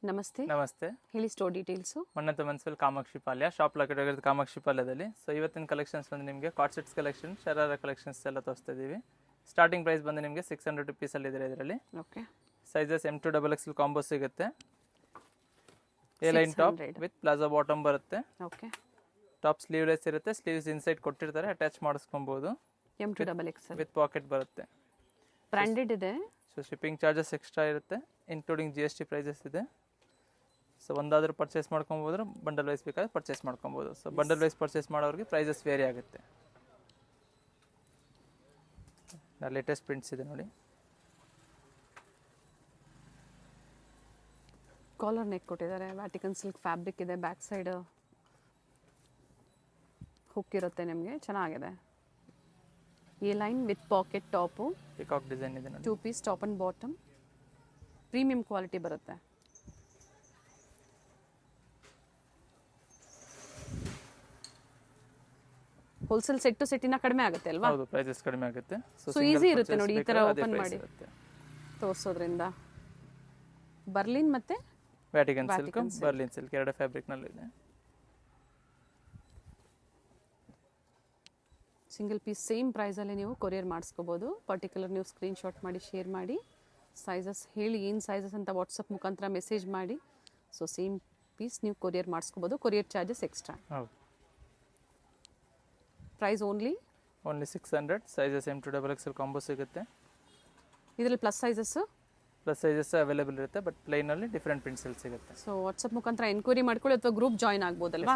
ನಮಸ್ತೆ. ನಮಸ್ತೆ. ಹೇಳಿ store details. Mannat Mansal Kamakshi Palya shop locate ಆಗಿರೋದು ಕಾಮಾಕ್ಷಿ ಪಾಲ್ಯದಲ್ಲಿ. ಸೊ ಇವತ್ತಿನ ಕಲೆಕ್ಷನ್ಸ್ ಬಂದು ನಿಮಗೆ coord sets collection, sharara collections ಎಲ್ಲ ತೋರಿಸ್ತಾ ಇದ್ದೀವಿ. ಸ್ಟಾರ್ಟಿಂಗ್ ಪ್ರೈಸ್ ಬಂದು ನಿಮಗೆ 600 ರುಪೀಸಲ್ಲಿ ಇದೆ. ಇದರಲ್ಲಿ okay, sizes M2 XXL combo ಸಿಗುತ್ತೆ. A line top with palazzo bottom ಬರುತ್ತೆ. ಓಕೆ, ಟಾಪ್ ಸ್ಲೀವ್ಲೆಸ್ ಇರುತ್ತೆ. ಸ್ಲೀವ್ಸ್ ಇನ್ಸೈಡ್ ಕೊಟ್ಟಿರ್ತಾರೆ, ಅಟ್ಯಾಚ್ ಮಾಡಿಸ್ಕೊಬಹುದು. M2 XXL ವಿತ್ ಪಾಕೆಟ್ ಬರುತ್ತೆ. ಬ್ರಾಂಡೆಡ್ ಇದೆ. ಸೊ ಶಿಪ್ಪಿಂಗ್ ಚಾರ್ಜಸ್ ಎಕ್ಸ್ಟ್ರಾ ಇರುತ್ತೆ, ಇನ್ಕ್ಲೂಡಿಂಗ್ GST ಪ್ರೈಸಸ್ ಇದೆ. ಸೊ ಒಂದಾದರೂ ಪರ್ಚೇಸ್ ಮಾಡ್ಕೊಬೋದು, ಬಂಡಲ್ ವೈಸ್ ಬೇಕಾದ್ರೆ ಪರ್ಚೇಸ್ ಮಾಡ್ಕೊಬೋದು. ಸೊ ಬಂಡಲ್ ವೈಸ್ ಪರ್ಚೇಸ್ ಮಾಡೋರಿಗೆ ಪ್ರೈಸಸ್ ವೇರಿ ಆಗುತ್ತೆ. ಲೇಟೆಸ್ಟ್ ಪ್ರಿಂಟ್ಸ್ ಇದೆ ನೋಡಿ. ಕಾಲರ್ ನೆಕ್ ಕೊಟ್ಟಿದ್ದಾರೆ. ವ್ಯಾಟಿಕನ್ ಸಿಲ್ಕ್ ಫ್ಯಾಬ್ರಿಕ್ ಇದೆ. ಬ್ಯಾಕ್ ಸೈಡ್ ಹುಕ್ ಇರುತ್ತೆ ನಿಮಗೆ, ಚೆನ್ನಾಗಿದೆ. ಈ line with pocket top, peacock design ಇದೆ ನೋಡಿ. 2 piece top and bottom, premium quality ಬರುತ್ತೆ. ಹೋಲ್ಸೇಲ್ ಸೆಟ್ ಟು ಸೆಟ್ಟಿನ ಕಡಿಮೆ ಆಗುತ್ತೆ ಅಲ್ವಾ? ಹೌದು, ಪ್ರೈಸಸ್ ಕಡಿಮೆ ಆಗುತ್ತೆ. ಸೊ ಈಸಿ ಇರುತ್ತೆ ನೋಡಿ ಈ ತರ ಓಪನ್ ಮಾಡಿ ತೋರಿಸೋದ್ರಿಂದ. ಬರ್ಲಿನ್ ಮತ್ತೆ ವ್ಯಾಟಿಕನ್ ಸಿಲ್ಕ್, ಬರ್ಲಿನ್ ಸಿಲ್ಕ್ ಎರಡು ಫ್ಯಾಬ್ರಿಕ್ ನಲ್ಲಿ ಇದೆ. ಸಿಂಗಲ್ ಪೀಸ್ ಸೇಮ್ ಪ್ರೈಸ್ ಅಲ್ಲಿ ನೀವು ಕೊರಿಯರ್ ಮಾಡಿಸ್ಕೋಬಹುದು. ಪರ್ಟಿಕ್ಯುಲರ್ ನೀವು ಸ್ಕ್ರೀನ್ ಶಾಟ್ ಮಾಡಿ ಶೇರ್ ಮಾಡಿ, ಸೈಜಸ್ ಹೇಳಿ ಏನು ಸೈಜಸ್ ಅಂತ ವಾಟ್ಸಪ್ ಮುಖಾಂತರ ಮೆಸೇಜ್ ಮಾಡಿ. ಸೊ ಸೇಮ್ ಪೀಸ್ ನೀವು ಕೊರಿಯರ್ ಮಾಡಿಸ್ಕೋಬಹುದು. Courier charges extra. ಹೌದು. Price only 600. Sizes M2 XXL combo ಸಿಗುತ್ತೆ. ಇದರಲ್ಲಿ ಪ್ಲಸ್ ಸೈಜಸ್ ಅವೈಲೇಬಲ್ ಇರುತ್ತೆ, ಬಟ್ ಪ್ಲೈನ್ ಅಲ್ಲಿ ಡಿಫರೆಂಟ್ ಪ್ರಿಂಟ್ಸ್ ಅಲ್ಲಿ ಸಿಗುತ್ತೆ. ಸೊ ವಾಟ್ಸಪ್ ಮುಖಾಂತರ ಎನ್ಕ್ವೈರಿ ಮಾಡ್ಕೊಳ್ಳಿ ಅಥವಾ ಗ್ರೂಪ್ ಜಾಯಿನ್ ಆಗ್ಬೋದಲ್ವಾ?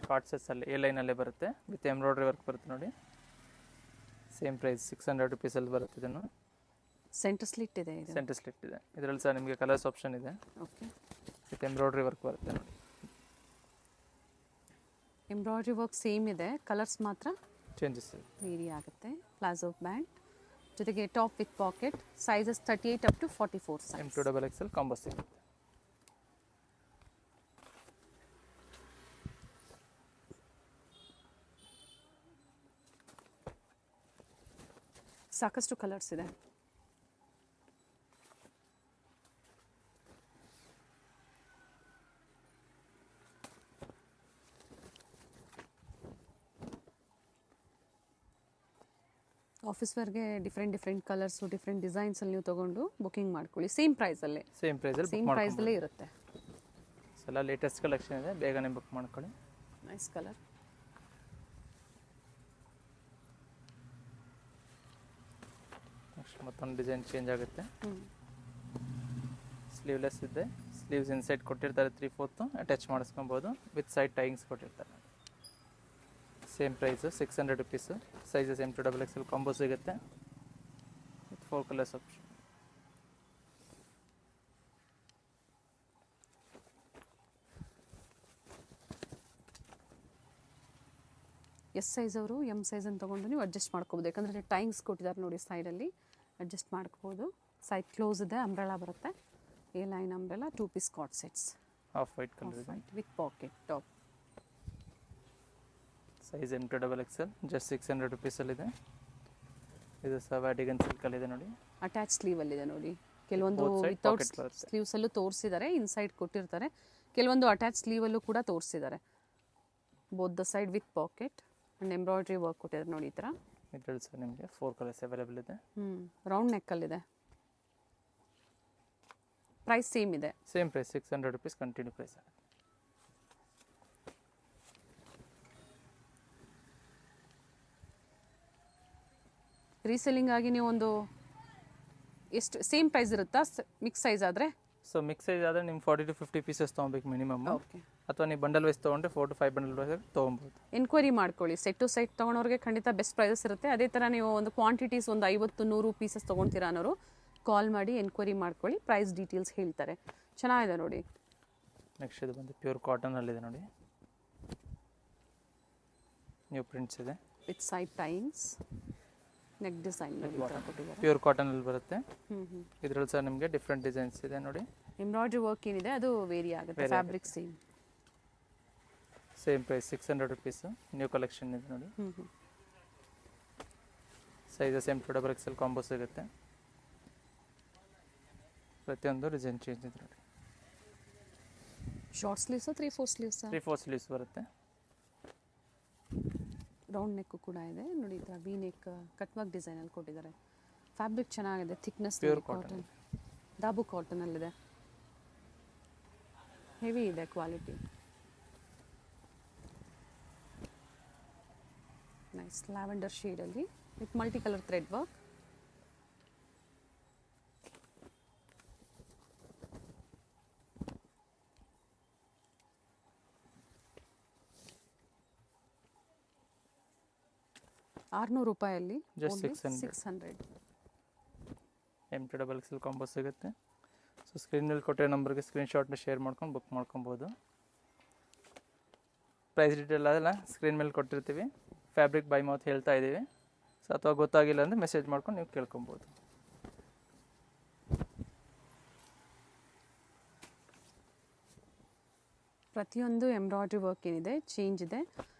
ಕಾಟ್ ಸೆಟ್ಸ್ ಅಲ್ಲಿ ಎ ಲೈನ್ ಅಲ್ಲೇ ಬರುತ್ತೆ, ವಿತ್ ಎಂಬ್ರಾಯ್ಡ್ರಿ ವರ್ಕ್ ಬರುತ್ತೆ ನೋಡಿ. ಸೇಮ್ ಪ್ರೈಸ್ 600 ರುಪೀಸ್ ಅಲ್ಲಿ ಬರುತ್ತೆ. ಇದನ್ನು ಸೆಂಟರ್ ಸ್ಲಿಟ್ ಇದೆ. ಸೆಂಟರ್ ಸ್ಲಿಟ್ ಇದೆ. ಇದರಲ್ಲಿ ಸಹ ನಿಮಗೆ ಕಲರ್ಸ್ ಆಪ್ಷನ್ ಇದೆ. ಓಕೆ, ವಿತ್ ಎಂಬ್ರಾಯ್ಡ್ರಿ ವರ್ಕ್ ಬರುತ್ತೆ ನೋಡಿ. ಎಂಬ್ರಾಯ್ಡ್ರಿ ವರ್ಕ್ ಸೇಮ್ ಇದೆ, ಕಲರ್ಸ್ ಮಾತ್ರ ಚೇಂಜಸ್ ವೇರಿ ಆಗುತ್ತೆ. ಪ್ಲಾಜೋ ಬ್ಯಾಂಡ್ ಜೊತೆಗೆ top with pocket. Sizes 38 up to 44 size. M2 XXL combo ಸಿಗುತ್ತೆ. ಸಾಕಷ್ಟು ಕಲರ್ಸ್ ಇದೆ. ಆಫೀಸ್ ವೇರ್ಗೆ ಡಿಫ್ರೆಂಟ್ ಕಲರ್ಸು, ಡಿಫ್ರೆಂಟ್ ಡಿಸೈನ್ಸಲ್ಲಿ ನೀವು ತೊಗೊಂಡು ಬುಕಿಂಗ್ ಮಾಡ್ಕೊಳ್ಳಿ. ಸೇಮ್ ಪ್ರೈಸಲ್ಲೇ ಇರುತ್ತೆ. ಎಲ್ಲ ಲೇಟೆಸ್ಟ್ ಕಲೆಕ್ಷನ್ ಇದೆ, ಬೇಗನೆ ಬುಕ್ ಮಾಡ್ಕೊಳ್ಳಿ. Nice colour. ನೆಕ್ಸ್ಟ್ ಮತ್ತೊಂದು ಡಿಸೈನ್ ಚೇಂಜ್ ಆಗುತ್ತೆ. ಸ್ಲೀವ್ಲೆಸ್ ಇದೆ. ಸ್ಲೀವ್ಸ್ ಇನ್ಸೈಡ್ ಕೊಟ್ಟಿರ್ತಾರೆ 3/4 ಅಟ್ಯಾಚ್ ಮಾಡಿಸ್ಕೊಬೋದು. ವಿತ್ ಸೈಡ್ ಟೈಯಿಂಗ್ಸ್ ಕೊಟ್ಟಿರ್ತಾರೆ. Same price 600 rupees. Sizes M2 XXL combo ಸಿಗುತ್ತೆ, with 4 colours option. S size ಅವರು M ಸೈಜ್ ಅಂತ ತೊಗೊಂಡು ನೀವು ಅಡ್ಜಸ್ಟ್ ಮಾಡ್ಕೋಬೋದು. ಯಾಕಂದರೆ ಟೈಮ್ಸ್ ಕೊಟ್ಟಿದ್ದಾರೆ ನೋಡಿ, ಸೈಡಲ್ಲಿ ಅಡ್ಜಸ್ಟ್ ಮಾಡ್ಕೋಬೋದು. ಸೈಡ್ ಕ್ಲೋಸ್ ಇದೆ, ಅಂಬ್ರೆಲಾ ಬರುತ್ತೆ. A line umbrella, 2 piece coord sets, off white colour ಇದೆ with pocket top. Size M2 XXL just 600 ರುಪೀಸಲ್ಲಿದೆ. ಇದು ಸಹ ವ್ಯಾಟಿಕನ್ ಸಿಲ್ಕಲ್ಲಿದೆ ನೋಡಿ. ಅಟ್ಯಾಚ್ ಸ್ಲೀವಲ್ಲಿದೆ ನೋಡಿ. ಕೆಲವೊಂದು ವಿತೌಟ್ ಸ್ಲೀವ್ಸಲ್ಲೂ ತೋರಿಸಿದ್ದಾರೆ, ಇನ್ಸೈಡ್ ಕೊಟ್ಟಿರ್ತಾರೆ. ಕೆಲವೊಂದು ಅಟ್ಯಾಚ್ ಸ್ಲೀವಲ್ಲೂ ಕೂಡ ತೋರಿಸಿದ್ದಾರೆ. Both the side with pocket and embroidery work ಕೊಟ್ಟಿದ್ದಾರೆ ನೋಡಿ. ಈ ಥರ ಇದರಲ್ಲಿ ಸಹ ನಿಮಗೆ 4 ಕಲರ್ಸ್ ಅವೈಲೇಬಲ್ ಇದೆ. ರೌಂಡ್ ನೆಕ್ಕಲ್ಲಿದೆ. ಪ್ರೈಸ್ ಸೇಮ್ ಇದೆ. Same price 600 rupees continue price ಆಗುತ್ತೆ. ರೀಸೆಲ್ಲಿಂಗ್ ಆಗಿ ನೀವು ಒಂದು ಎಷ್ಟು ಸೇಮ್ ಪ್ರೈಸ್ ಇರುತ್ತಾ ಮಿಕ್ಸ್ ಸೈಜ್ ಆದರೆ? ಸೊ ಮಿಕ್ಸ್ ಸೈಜ್ ಆದರೆ ನಿಮ್ಮ 40 to 50 ಪೀಸಸ್ ತೊಗೊಬೇಕು ಮಿನಿಮಮ್. ಓಕೆ, ಅಥವಾ ನೀವು ಬಂಡಲ್ ವೈಸ್ ತೊಗೊಂಡ್ರೆ 4 to 5 ಬಂಡಲ್ ವೈಸ್ ತೊಗೊಬೋದು. ಎನ್ಕ್ವೈರಿ ಮಾಡ್ಕೊಳ್ಳಿ. ಸೆಟ್ ಟು ಸೆಟ್ ತೊಗೊಳೋರಿಗೆ ಖಂಡಿತ ಬೆಸ್ಟ್ ಪ್ರೈಸಸ್ ಇರುತ್ತೆ. ಅದೇ ಥರ ನೀವು ಒಂದು ಕ್ವಾಂಟಿಟೀಸ್ ಒಂದು 50-100 ಪೀಸಸ್ ತೊಗೊಳ್ತೀರಾ ಅನ್ನೋರು ಕಾಲ್ ಮಾಡಿ ಎನ್ಕ್ವೈರಿ ಮಾಡ್ಕೊಳ್ಳಿ. ಪ್ರೈಸ್ ಡೀಟೇಲ್ಸ್ ಹೇಳ್ತಾರೆ. ಚೆನ್ನಾಗಿದೆ ನೋಡಿ. ನೆಕ್ಸ್ಟ್ ಇದು ಬಂದು ಪ್ಯೂರ್ ಕಾಟನಲ್ಲಿದೆ ನೋಡಿ. ನ್ಯೂ ಪ್ರಿಂಟ್ಸ್ ಇದೆ with side ties, neck design pure ಕಾಟನಲ್ಲಿ ಬರುತ್ತೆ. ಇದರಲ್ಲಿ ಸಹ ನಿಮಗೆ ಡಿಫ್ರೆಂಟ್ ಡಿಸೈನ್ಸ್ ಇದೆ ನೋಡಿ. ಎಂಬ್ರಾಯ್ಡ್ರಿ ವರ್ಕ್ ಏನಿದೆ ಅದು ವೇರಿ ಆಗುತ್ತೆ. Fabric same price 600 rupees. New collection ಇದೆ ನೋಡಿ. ಸೈಜಸ್ M2 XXL ಕಾಂಬೋ ಸಿಗುತ್ತೆ. ಪ್ರತಿಯೊಂದು ಡಿಸೈನ್ ಚೇಂಜ್ ಇದೆ ನೋಡಿ. ಶಾರ್ಟ್ ಸ್ಲೀವ್ಸಾ 3/4 ಸ್ಲೀವ್ಸಾ? 3/4 ಸ್ಲೀವ್ಸ್ ಬರುತ್ತೆ. ರೌಂಡ್ ನೆಕ್ಕು ಕೂಡ ಇದೆ ನೋಡಿ, ಈ ಥರ ವಿ ನೆಕ್ ಕಟ್ ವರ್ಕ್ ಡಿಸೈನಲ್ಲಿ ಕೊಟ್ಟಿದ್ದಾರೆ. ಫ್ಯಾಬ್ರಿಕ್ ಚೆನ್ನಾಗಿದೆ, ಥಿಕ್ನೆಸ್ Pure ಕಾಟನ್, ದಾಬು ಕಾಟನಲ್ಲಿದೆ, ಹೆವಿ ಇದೆ ಕ್ವಾಲಿಟಿ. ನೈಸ್ ಲ್ಯಾವೆಂಡರ್ ಶೇಡಲ್ಲಿ with multi colour thread work. ₹600 Just only 600. 600. M2XL combo ಸಿಗುತ್ತೆ. ಸೊ ಸ್ಕ್ರೀನಲ್ಲಿ ಕೊಟ್ಟಿರೋ ನಂಬರ್ಗೆ ಸ್ಕ್ರೀನ್ಶಾಟ್ನ ಶೇರ್ ಮಾಡ್ಕೊಂಡು ಬುಕ್ ಮಾಡ್ಕೊಬೋದು. ಪ್ರೈಸ್ ಡೀಟೇಲ್ ಅದೆಲ್ಲ ಸ್ಕ್ರೀನ್ ಮೇಲೆ ಕೊಟ್ಟಿರ್ತೀವಿ. ಫ್ಯಾಬ್ರಿಕ್ ಬೈ ಮೌತ್ ಹೇಳ್ತಾ ಇದ್ದೀವಿ. ಸೊ ಅಥವಾ ಗೊತ್ತಾಗಿಲ್ಲ ಅಂದರೆ ಮೆಸೇಜ್ ಮಾಡ್ಕೊಂಡು ನೀವು ಕೇಳ್ಕೊಬೋದು. ಪ್ರತಿಯೊಂದು ಎಂಬ್ರಾಯ್ಡ್ರಿ ವರ್ಕ್ ಏನಿದೆ ಚೇಂಜ್ ಇದೆ.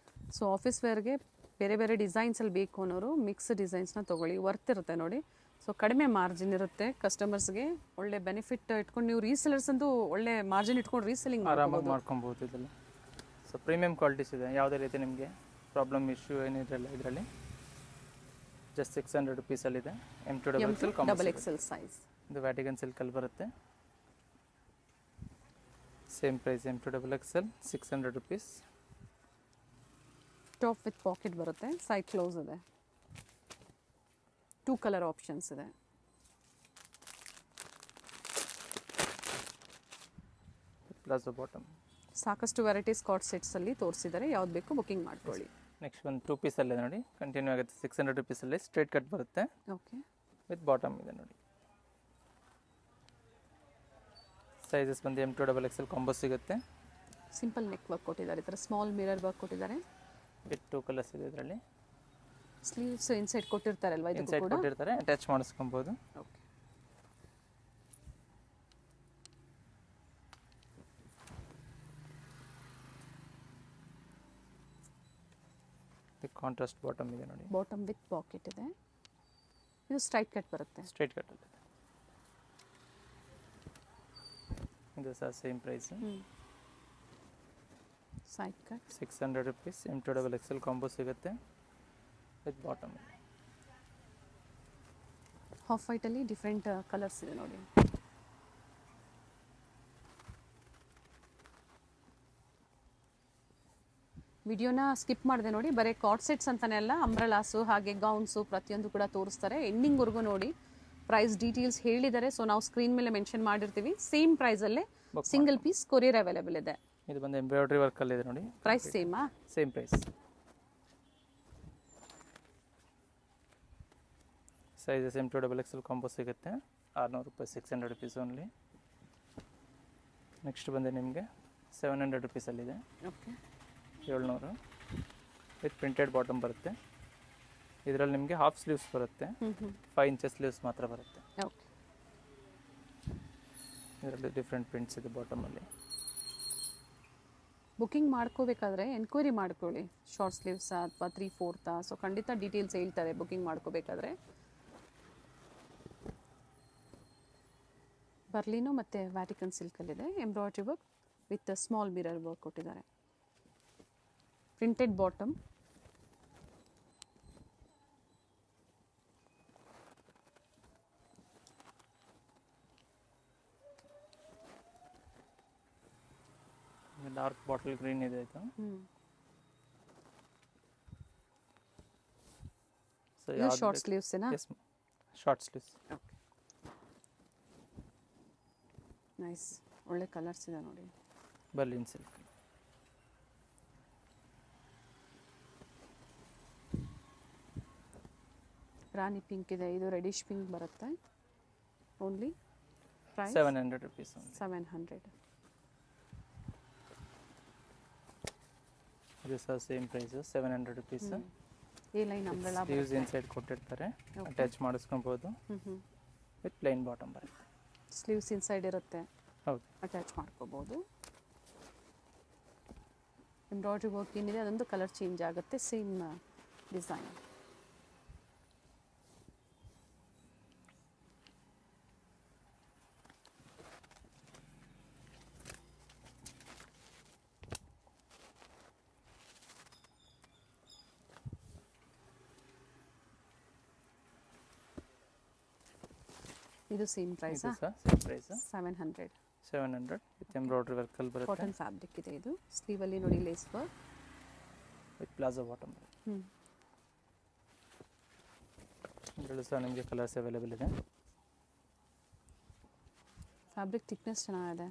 ಸೊ ಆಫೀಸ್ ವೇರ್ಗೆ ಬೇರೆ ಬೇರೆ ಡಿಸೈನ್ಸಲ್ಲಿ ಬೇಕು ಅನ್ನೋರು ಮಿಕ್ಸ್ ಡಿಸೈನ್ಸ್ನ ತೊಗೊಳ್ಳಿ, ವರ್ತ್ ಇರುತ್ತೆ ನೋಡಿ. ಸೊ ಕಡಿಮೆ ಮಾರ್ಜಿನ್ ಇರುತ್ತೆ, ಕಸ್ಟಮರ್ಸ್ಗೆ ಒಳ್ಳೆ ಬೆನಿಫಿಟ್ ಇಟ್ಕೊಂಡು ನೀವು ರೀಸೆಲರ್ಸ್ ಅಂತೂ ಒಳ್ಳೆ ಮಾರ್ಜಿನ್ ಇಟ್ಕೊಂಡು ರೀಸೆಲಿಂಗ್ ಆರಾಮಾಗಿ ಮಾಡ್ಕೊಬೋದು ಇದೆಲ್ಲ. ಸೊ ಪ್ರೀಮಿಯಂ ಕ್ವಾಲಿಟೀಸ್ ಇದೆ, ಯಾವುದೇ ರೀತಿ ನಿಮಗೆ ಪ್ರಾಬ್ಲಮ್ ಇಶ್ಯೂ ಏನಿರಲ್ಲ ಇದರಲ್ಲಿ. Just ₹600 M2XL combo XXL size. ಇದು ವ್ಯಾಟಿಕನ್ ಸಿಲ್ಕಲ್ಲಿ ಬರುತ್ತೆ. Same price M2XL ₹600. Top with packet ಬರುತ್ತೆ, ಸೈಡ್ ಕ್ಲೋಸ್ ಇದೆ, 2 ಕಲರ್ ಆಪ್ಷನ್ಸ್ ಇದೆ. Palazzo bottom. ಸಾಕಷ್ಟು ವೆರೈಟೀಸ್ ಕಾರ್ಡ್ ಸೆಟ್ಸಲ್ಲಿ ತೋರಿಸಿದ್ದಾರೆ, ಯಾವ್ದು ಬೇಕು ಬುಕಿಂಗ್ ಮಾಡ್ಕೊಳ್ಳಿ. ನೆಕ್ಸ್ಟ್ ಒಂದು 2 ಪೀಸಲ್ಲೇ ನೋಡಿ, ಕಂಟಿನ್ಯೂ ಆಗುತ್ತೆ. ₹600 ಸ್ಟ್ರೇಟ್ ಕಟ್ ಬರುತ್ತೆ, ಓಕೆ, ವಿತ್ ಬಾಟಮ್ ಇದೆ ನೋಡಿ. ಸೈಜಸ್ ಬಂದು M2XL ಕಾಂಬೋ ಸಿಗುತ್ತೆ. ಸಿಂಪಲ್ ನೆಕ್ ವರ್ಕ್ ಕೊಟ್ಟಿದ್ದಾರೆ, ಈ ಥರ ಸ್ಮಾಲ್ ಮಿರರ್ ವರ್ಕ್ ಕೊಟ್ಟಿದ್ದಾರೆ. ವಿತ್ 2 ಕಲರ್ಸ್ ಇದೆ ಇದರಲ್ಲಿ. ಸ್ಲೀವ್ಸ್ ಇನ್ಸೈಡ್ ಕೊಟ್ಟಿರ್ತಾರಲ್ವಾ, ಇದು ಇನ್ಸೈಡ್ ಕೂಡ ಕೊಟ್ಟಿರ್ತಾರೆ, ಅಟ್ಯಾಚ್ ಮಾಡಿಸ್ಕೊಬೋದು. ಓಕೆ. ಕಾಂಟ್ರಾಸ್ಟ್ ಬಾಟಮ್ ಇದೆ ನೋಡಿ, ಬಾಟಮ್ ವಿತ್ ಪಾಕೆಟ್ ಇದೆ. ಇದು ಸ್ಟ್ರೈಟ್ ಕಟ್ ಬರುತ್ತೆ, ಸ್ಟ್ರೇಟ್ ಕಟ್ ಇದೆ. ಇದು ಸಹ same price, side cut. ₹600 M2XL combo ಸಿಗುತ್ತೆ, ವಿತ್ ಬಾಟಮ್. ಹಾಫ್ ವೈಟಲ್ಲಿ ಡಿಫ್ರೆಂಟ್ ಕಲರ್ಸ್ ಇದೆ ನೋಡಿ. ವಿಡಿಯೋನ ಸ್ಕಿಪ್ ಮಾಡಿದೆ ನೋಡಿ, ಬರೀ ಕಾರ್ಡ್ ಸೆಟ್ಸ್ ಅಂತಾನೆ ಅಲ್ಲ, ಅಂಬ್ರಲಾಸು ಹಾಗೆ ಗೌನ್ಸು ಪ್ರತಿಯೊಂದು ಕೂಡ ತೋರಿಸ್ತಾರೆ. ಎಂಡಿಂಗ್ವರೆಗೂ ನೋಡಿ, ಪ್ರೈಸ್ ಡೀಟೇಲ್ಸ್ ಹೇಳಿದ್ದಾರೆ. ಸೊ ನಾವು ಸ್ಕ್ರೀನ್ ಮೇಲೆ ಮೆನ್ಷನ್ ಮಾಡಿರ್ತೀವಿ. ಸೇಮ್ ಪ್ರೈಸಲ್ಲೇ ಸಿಂಗಲ್ ಪೀಸ್ ಕೊರಿಯರ್ ಅವೈಲೇಬಲ್ ಇದೆ. ಇದು ಬಂದು ಎಂಬ್ರಾಯ್ಡ್ರಿ ವರ್ಕಲ್ಲಿ ಇದೆ ನೋಡಿ. ಪ್ರೈಸ್ ಸೇಮಾ? Same price. Sizes M2XL combo ಸಿಗುತ್ತೆ, ₹600, ₹600 ಓನ್ಲಿ. ನೆಕ್ಸ್ಟ್ ಬಂದು ನಿಮಗೆ ₹700 ಇದೆ, ಓಕೆ, 700 ವಿತ್ ಪ್ರಿಂಟೆಡ್ ಬಾಟಮ್ ಬರುತ್ತೆ. ಇದರಲ್ಲಿ ನಿಮಗೆ ಹಾಫ್ ಸ್ಲೀವ್ಸ್ ಬರುತ್ತೆ, 5 ಇಂಚಸ್ ಸ್ಲೀವ್ಸ್ ಮಾತ್ರ ಬರುತ್ತೆ. ಓಕೆ, ಇದರಲ್ಲಿ ಡಿಫ್ರೆಂಟ್ ಪ್ರಿಂಟ್ಸ್ ಇದೆ ಬಾಟಮಲ್ಲಿ. ಬುಕಿಂಗ್ ಮಾಡ್ಕೋಬೇಕಾದ್ರೆ ಎನ್ಕ್ವೈರಿ ಮಾಡ್ಕೊಳ್ಳಿ, ಶಾರ್ಟ್ ಸ್ಲೀವ್ಸಾ ಅಥವಾ 3/4. ಸೊ ಖಂಡಿತ ಡೀಟೇಲ್ಸ್ ಹೇಳ್ತಾರೆ ಬುಕಿಂಗ್ ಮಾಡ್ಕೋಬೇಕಾದ್ರೆ. ಬರ್ಲಿನೋ ಮತ್ತು ವ್ಯಾಟಿಕನ್ ಸಿಲ್ಕಲ್ಲಿದೆ, embroidery work with small mirror work ಕೊಟ್ಟಿದ್ದಾರೆ. Printed bottom, dark bottle green ಇದೆ ಇದು. ಸೊ ಇದು ಶಾರ್ಟ್ ಸ್ಲೀವ್ಸ್ನಾ? Yes, short sleeves. Okay, nice, ಒಳ್ಳೆ ಕಲರ್ಸ್ ಇದೆ ನೋಡಿ. Berlin silk. ರಾಣಿ ಪಿಂಕ್ ಇದೆ, ಇದು ರೆಡಿಶ್ ಪಿಂಕ್ ಬರುತ್ತೆ. Only price ₹700. 700. ಇದು ಸಹ ಸೇಮ್ ಪ್ರೈಸ್, ₹700. ಈ ಲೈನ್ ಅಂಬ್ರೆಲಾ ಸ್ಲೀವ್ಸ್ ಇನ್ಸೈಡ್ ಕೊಟ್ಟಿರ್ತಾರೆ, ಅಟ್ಯಾಚ್ ಮಾಡಿಸ್ಕೊಬೋದು, ವಿತ್ ಪ್ಲೈನ್ ಬಾಟಮ್ ಬರುತ್ತೆ. ಸ್ಲೀವ್ಸ್ ಇನ್ಸೈಡ್ ಇರುತ್ತೆ, ಹೌದು, ಅಟ್ಯಾಚ್ ಮಾಡ್ಕೋಬೋದು. ಎಂಬ್ರಾಯ್ಡ್ರಿ ವರ್ಕ್ ಏನಿದೆ ಅದೊಂದು ಕಲರ್ ಚೇಂಜ್ ಆಗುತ್ತೆ, ಸೇಮ್ ಡಿಸೈನ್. ಇದು ಸೇಮ್ ಪ್ರೈಸಾ? ಇದು ಸಹ ಸೇಮ್ ಪ್ರೈಸ್ 700. 700 ವಿತ್ ಎಂಬ್ರಾಯ್ಡ್ರಿ ವರ್ಕಲ್ಲಿ ಬರುತ್ತೆ ಕಾಟನ್ ಫ್ಯಾಬ್ರಿಕ್ ಇದೆ ಇದು. ಸ್ಲೀವಲ್ಲಿ ನೋಡಿ lace work. With palazzo bottom ಬರುತ್ತೆ. ಇದರಲ್ಲೂ ಸಹ ನಿಮಗೆ ಕಲರ್ಸ್ ಅವೈಲೇಬಲ್ ಇದೆ. ಫ್ಯಾಬ್ರಿಕ್ ಥಿಕ್ನೆಸ್ ಚೆನ್ನಾಗಿದೆ.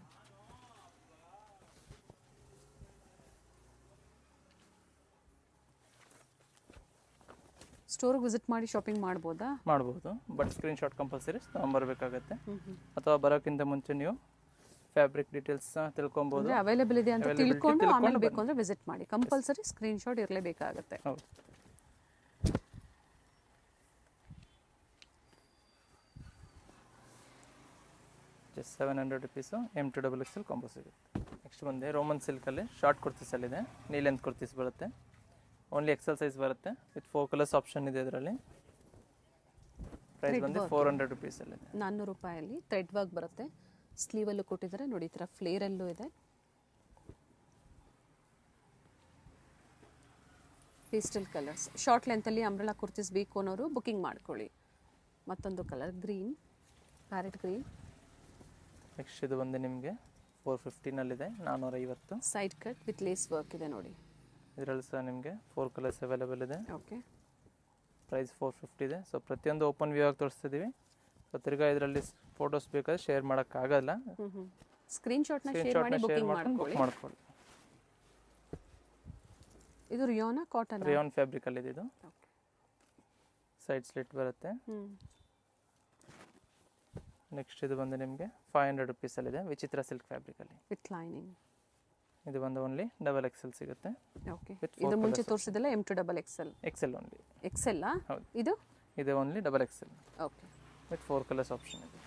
ಸ್ಟೋರ್ಗೆ ವಿಸಿಟ್ ಮಾಡಿ ಶಾಪಿಂಗ್ ಮಾಡ್ಬೋದಾ? ಮಾಡ್ಬೋದು, ಬಟ್ ಸ್ಕ್ರೀನ್ಶಾಟ್ ಕಂಪಲ್ಸರಿ ತೊಗೊಂಬರ್ಬೇಕಾಗತ್ತೆ. ಅಥವಾ ಬರೋಕ್ಕಿಂತ ಮುಂಚೆ ನೀವು ಫ್ಯಾಬ್ರಿಕ್ ಡೀಟೇಲ್ಸ್ ತಿಳ್ಕೊಬೋದು. ಅಂದರೆ ಅವೈಲೇಬಲ್ ಇದೆ ಅಂತ ತಿಳ್ಕೊಂಡು ಆಮೇಲೆ ಬೇಕು ಅಂದರೆ ವಿಸಿಟ್ ಮಾಡಿ. ಕಂಪಲ್ಸರಿ ಸ್ಕ್ರೀನ್ಶಾಟ್ ಇರಲೇಬೇಕಾಗತ್ತೆ. ಹೌದು. ಜಸ್ಟ್ 700 ರುಪೀಸು M2XXL ಕಾಂಬೋ ಸಿಗುತ್ತೆ. ನೆಕ್ಸ್ಟ್ ಬಂದೆ ರೋಮನ್ ಸಿಲ್ಕಲ್ಲಿ ಶಾರ್ಟ್ ಕುರ್ತೀಸಲ್ಲಿದೆ. ನೀ ಲೆಂತ್ ಕುರ್ತೀಸ್ ಬರುತ್ತೆ. ಓನ್ಲಿ ಎಕ್ಸೆಲ್ ಸೈಜ್ ಬರುತ್ತೆ ವಿತ್ 4 ಕಲರ್ಸ್ ಆಪ್ಷನ್ ಇದೆ ಇದರಲ್ಲಿ. ಪ್ರೈಸ್ ಬಂದು 400 ರುಪೀಸಲ್ಲಿದೆ. 400 ರೂಪಾಯಲ್ಲಿ ಥ್ರೆಡ್ ವರ್ಕ್ ಬರುತ್ತೆ. ಸ್ಲೀವಲ್ಲೂ ಕೊಟ್ಟಿದ್ದಾರೆ ನೋಡಿ, ಈ ಥರ ಫ್ಲೇರಲ್ಲೂ ಇದೆ. Pastel colours. ಶಾರ್ಟ್ ಲೆಂತಲ್ಲಿ ಅಂಬ್ರೆಲಾ ಕುರ್ತೀಸ್ ಬೇಕು ಅನ್ನೋರು ಬುಕ್ಕಿಂಗ್ ಮಾಡ್ಕೊಳ್ಳಿ. ಮತ್ತೊಂದು colour green, parrot green. Next ಇದು ಬಂದು ನಿಮಗೆ 450ನಲ್ಲಿದೆ, 450. Side cut with lace work ಇದೆ ನೋಡಿ. ಇದರಲ್ಲಿ ಸಹ ನಿಮಗೆ 4 ಕಲರ್ಸ್ ಅವೈಲೇಬಲ್ ಇದೆ. ಓಕೆ. ಪ್ರೈಸ್ 450 ಇದೆ. ಸೊ ಪ್ರತಿಯೊಂದು ಓಪನ್ ವ್ಯೂ ಆಗಿ ತೋರಿಸ್ತಿದ್ದೀವಿ. ಸೊ ತಿರ್ಗಾ ಇದರಲ್ಲಿ ಫೋಟೋಸ್ ಬೇಕಾದ್ರೆ ಶೇರ್ ಮಾಡೋಕ್ಕಾಗಲ್ಲ. ಸ್ಕ್ರೀನ್ಶಾಟ್ನ ಶೇರ್ ಮಾಡಿ ಬುಕ್ಕಿಂಗ್ ಮಾಡ್ಕೊಳ್ಳಿ. ಇದು ರಿಯೋನಾ ಕಾಟನ್? ರಿಯಾನ್ ಫ್ಯಾಬ್ರಿಕಲ್ಲಿ ಇದೆ ಇದು. ಸೈಡ್ ಸ್ಲಿಟ್ ಬರುತ್ತೆ. ನೆಕ್ಸ್ಟ್ ಇದು ಬಂದು ನಿಮಗೆ 500 ರುಪೀಸಲ್ಲಿದೆ. ವಿಚಿತ್ರ ಸಿಲ್ಕ್ ಫ್ಯಾಬ್ರಿಕಲ್ಲಿ ವಿತ್ ಲೈನಿಂಗ್. ಇದು ಬಂದು ಓನ್ಲಿ XXL ಸಿಗುತ್ತೆ. ಓಕೆ. ಇದು ಮುಂಚೆ ತೋರಿಸಿದಲ್ಲ M2XXL? XL only. XL? ಹೌದು. ಇದು only XXL. Okay. With 4 colours option ಇದೆ.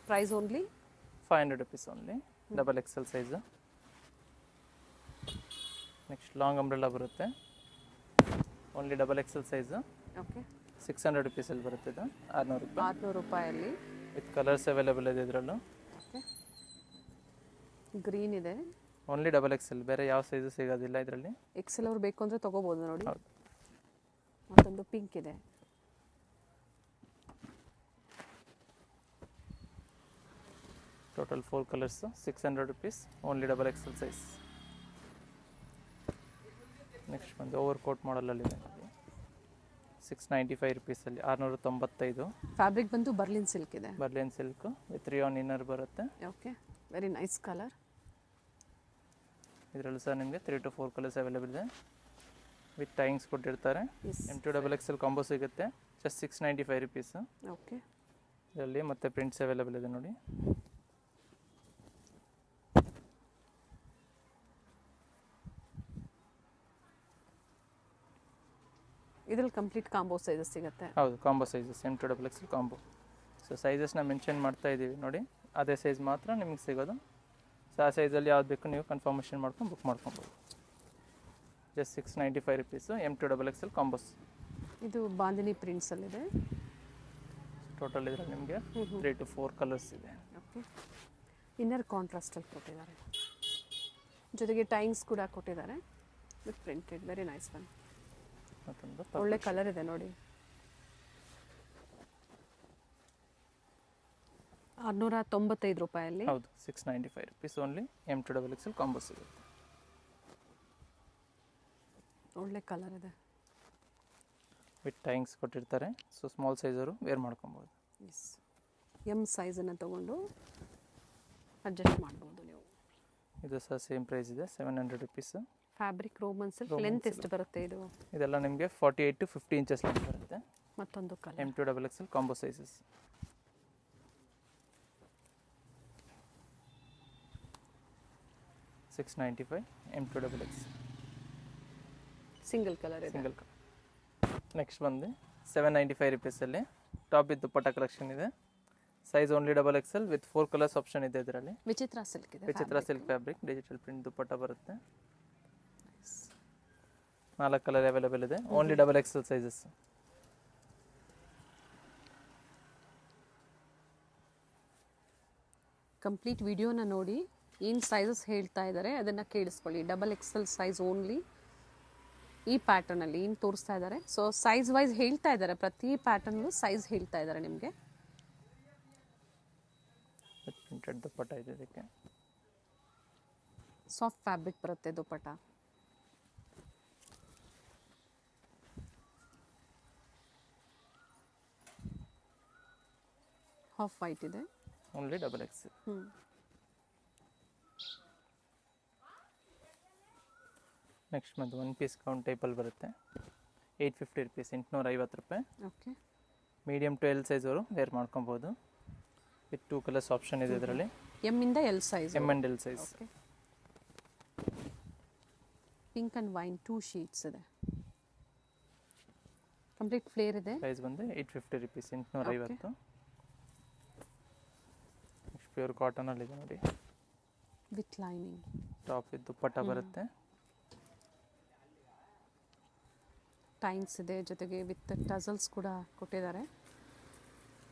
Price only 500 rupees only. XXL size. Next long umbrella ಬರುತ್ತೆ. Only XXL size. ಓಕೆ. 600 ರುಪೀಸಲ್ಲಿ ಬರುತ್ತೆ ಇದು. 600 ರೂಪಾಯಿ. 600 ರೂಪಾಯಲ್ಲಿ ವಿತ್ ಕಲರ್ಸ್ ಅವೈಲೇಬಲ್ ಇದೆ ಇದರಲ್ಲೂ. ಓಕೆ. ಗ್ರೀನ್ ಇದೆ. ಓನ್ಲಿ XXL, ಬೇರೆ ಯಾವ ಸೈಜು ಸಿಗೋದಿಲ್ಲ ಇದರಲ್ಲಿ. XL ಅವ್ರು ಬೇಕು ಅಂದರೆ ತೊಗೋಬೋದು ನೋಡಿ. ಹೌದು. ಮತ್ತೊಂದು ಪಿಂಕ್ ಇದೆ. Total 4 colours, 600 rupees, only XXL size. Next ಬಂದು ಓವರ್ ಕೋಟ್ ಮಾಡಲಲ್ಲಿದೆ. 695 ರುಪೀಸಲ್ಲಿ 695. ಫ್ಯಾಬ್ರಿಕ್ ಬಂದು ಬರ್ಲಿನ್ ಸಿಲ್ಕ್ ಇದೆ. Berlin silk with rayon inner ಬರುತ್ತೆ. ಓಕೆ. Very nice colour. ಇದರಲ್ಲೂ ಸಹ ನಿಮಗೆ 3 to 4 ಕಲರ್ಸ್ ಅವೈಲೇಬಲ್ ಇದೆ. ವಿತ್ ಟೈಂಗ್ಸ್ ಕೊಟ್ಟಿರ್ತಾರೆ. M2XXL ಕಾಂಬೋ ಸಿಗುತ್ತೆ. Just 695 rupees. ಓಕೆ. ಇದರಲ್ಲಿ ಮತ್ತೆ ಪ್ರಿಂಟ್ಸ್ ಅವೈಲೇಬಲ್ ಇದೆ ನೋಡಿ. ಇದರಲ್ಲಿ ಕಂಪ್ಲೀಟ್ ಕಾಂಬೋ ಸೈಜಸ್ ಸಿಗುತ್ತೆ. ಹೌದು, combo sizes M2XXL combo. So ಸೈಜಸ್ನ ಮೆನ್ಷನ್ ಮಾಡ್ತಾ ಇದ್ದೀವಿ ನೋಡಿ. ಅದೇ ಸೈಜ್ ಮಾತ್ರ ನಿಮಗೆ ಸಿಗೋದು. ಸೊ ಆ ಸೈಜಲ್ಲಿ ಯಾವ್ದು ಬೇಕು ನೀವು ಕನ್ಫರ್ಮೇಷನ್ ಮಾಡ್ಕೊಂಡು ಬುಕ್ ಮಾಡ್ಕೊಬೋದು. Just 695 rupees M2XXL combos. ಇದು ಬಾಂದಿನಿ ಪ್ರಿಂಟ್ಸಲ್ಲಿದೆ. ಟೋಟಲ್ ಇದರಲ್ಲಿ ನಿಮಗೆ 3 to 4 ಕಲರ್ಸ್ ಇದೆ. ಓಕೆ. ಇನ್ನರ್ ಕಾಂಟ್ರಾಸ್ಟಲ್ಲಿ ಕೊಟ್ಟಿದ್ದಾರೆ. ಜೊತೆಗೆ ಟೈಂಗ್ಸ್ ಕೂಡ ಕೊಟ್ಟಿದ್ದಾರೆ with printed. Very nice one. ಮತ್ತೊಂದು ಒಳ್ಳೆ ಕಲರ್ ಇದೆ ನೋಡಿ. 695 ರೂಪಾಯಲ್ಲಿ. ಹೌದು, 695 ರುಪೀಸ್ ಓನ್ಲಿ M2XXL ಕಾಂಬೋ ಸಿಗುತ್ತೆ. ಒಳ್ಳೆ ಕಲರ್ ಇದೆ. ವಿತ್ ಟೈಂಗ್ಸ್ ಕೊಟ್ಟಿರ್ತಾರೆ. ಸೊ ಸ್ಮಾಲ್ ಸೈಜರು ವೇರ್ ಮಾಡ್ಕೊಬೋದು. ಎಸ್. M ಸೈಜನ್ನು ತೊಗೊಂಡು ಅಡ್ಜಸ್ಟ್ ಮಾಡ್ಬೋದು ನೀವು. ಇದು ಸಹ ಸೇಮ್ ಪ್ರೈಸ್ ಇದೆ, 700 rupees. Fabric Roman silk. Length ಎಷ್ಟು ಬರುತ್ತೆ ಇದು? ಇದೆಲ್ಲ ನಿಮಗೆ 48 to 50 ಇಂಚಸ್ ಲೆಂತ್ ಬರುತ್ತೆ. ಮತ್ತೊಂದು colour M2XXL combo sizes. $695 M2XXL single colour ಇದೆ. Single colour. ನೆಕ್ಸ್ಟ್ ಬಂದು 795 ರುಪೀಸಲ್ಲಿ ಟಾಪ್ ವಿತ್ ದುಪ್ಪಟ್ಟ ಕಲೆಕ್ಷನ್ ಇದೆ. Size only XXL with 4 colours option ಇದೆ ಇದರಲ್ಲಿ. ವಿಚಿತ್ರ ಸಿಲ್ಕ್ ಇದೆ. Vichitra silk fabric, digital print dupatta ಬರುತ್ತೆ. 4 ಕಲರ್ ಅವೈಲೇಬಲ್ ಇದೆ. Only XXL sizes. ಕಂಪ್ಲೀಟ್ ವಿಡಿಯೋನ ನೋಡಿ ಏನು ಸೈಜಸ್ ಹೇಳ್ತಾ ಇದ್ದಾರೆ ಅದನ್ನು ಕೇಳಿಸ್ಕೊಳ್ಳಿ. XXL size only. ಈ ಪ್ಯಾಟರ್ನಲ್ಲಿ ಏನು ತೋರಿಸ್ತಾ ಇದ್ದಾರೆ. ಸೊ ಸೈಜ್ ವೈಸ್ ಹೇಳ್ತಾ ಇದ್ದಾರೆ, ಪ್ರತಿ ಪ್ಯಾಟರ್ನ್ಗೂ ಸೈಜ್ ಹೇಳ್ತಾ ಇದ್ದಾರೆ ನಿಮಗೆ. ಪ್ರಿಂಟೆಡ್ ದುಪ್ಪಟ್ಟ ಇದೆ ಇದಕ್ಕೆ. ಸಾಫ್ಟ್ ಫ್ಯಾಬ್ರಿಕ್ ಬರುತ್ತೆ ದುಪ್ಪಟ್ಟ. ಹಾಫ್ ವೈಟ್ ಇದೆ. Only double X. ನೆಕ್ಸ್ಟ್ ಬಂದು 1 ಪೀಸ್ ಕೌಂಟ್ ಟೈಪಲ್ಲಿ ಬರುತ್ತೆ. 850 ರುಪೀಸ್, 850 ರೂಪಾಯಿ. Okay. Medium to L size ಅವರು ವೇರ್ ಮಾಡ್ಕೊಬೋದು. ವಿತ್ 2 ಕಲರ್ಸ್ ಆಪ್ಷನ್ ಇದೆ ಇದರಲ್ಲಿ. ಎಮ್ ಇಂದ L size. M and L size. Okay. Pink and wine 2 sheets ಇದೆ. ಕಂಪ್ಲೀಟ್ ಫ್ಲೇರ್ ಇದೆ. ಪ್ರೈಸ್ ಬಂದು 850 ರುಪೀಸ್, 850. ನೆಕ್ಸ್ಟ್ ಪ್ಯೂರ್ ಕಾಟನಲ್ಲಿ ಇದೆ ನೋಡಿ. With lining. Top with dupatta ಬರುತ್ತೆ. ಟೈನ್ಸ್ ಇದೆ, ಜೊತೆಗೆ ವಿತ್ ಟಸಲ್ಸ್ ಕೂಡ ಕೊಟ್ಟಿದ್ದಾರೆ.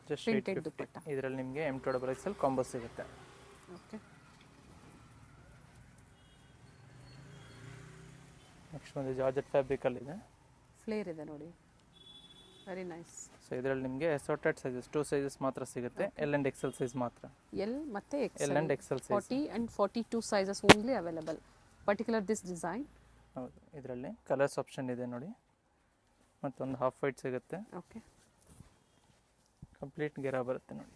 Just printed dupatta. ಇದರಲ್ಲಿ ನಿಮಗೆ M2XL ಕಾಂಬೋ ಸಿಗುತ್ತೆ. ಓಕೆ. ನೆಕ್ಸ್ಟ್ ಬಂದು ಜಾರ್ಜೆಟ್ ಫ್ಯಾಬ್ರಿಕಲ್ಲಿ ಇದೆ. ಫ್ಲೇರ್ ಇದೆ ನೋಡಿ, ವೆರಿ ನೈಸ್. ಸೊ ಇದರಲ್ಲಿ ನಿಮಗೆ ಅಸಾರ್ಟೆಡ್ ಸೈಜಸ್ 2 ಸೈಜಸ್ ಮಾತ್ರ ಸಿಗುತ್ತೆ. ಎಲ್ ಆ್ಯಂಡ್ ಎಕ್ಸೆಲ್ ಸೈಜ್ ಮಾತ್ರ. ಎಲ್ ಮತ್ತು L and XL size 40 and 42 sizes only available. Particular this design. ಹೌದು, ಇದರಲ್ಲಿ ಕಲರ್ಸ್ ಆಪ್ಷನ್ ಇದೆ ನೋಡಿ. ಮತ್ತೊಂದು ಹಾಫ್ ವೈಟ್ ಸಿಗುತ್ತೆ. ಓಕೆ. ಕಂಪ್ಲೀಟ್ ಗೆರಾ ಬರುತ್ತೆ ನೋಡಿ.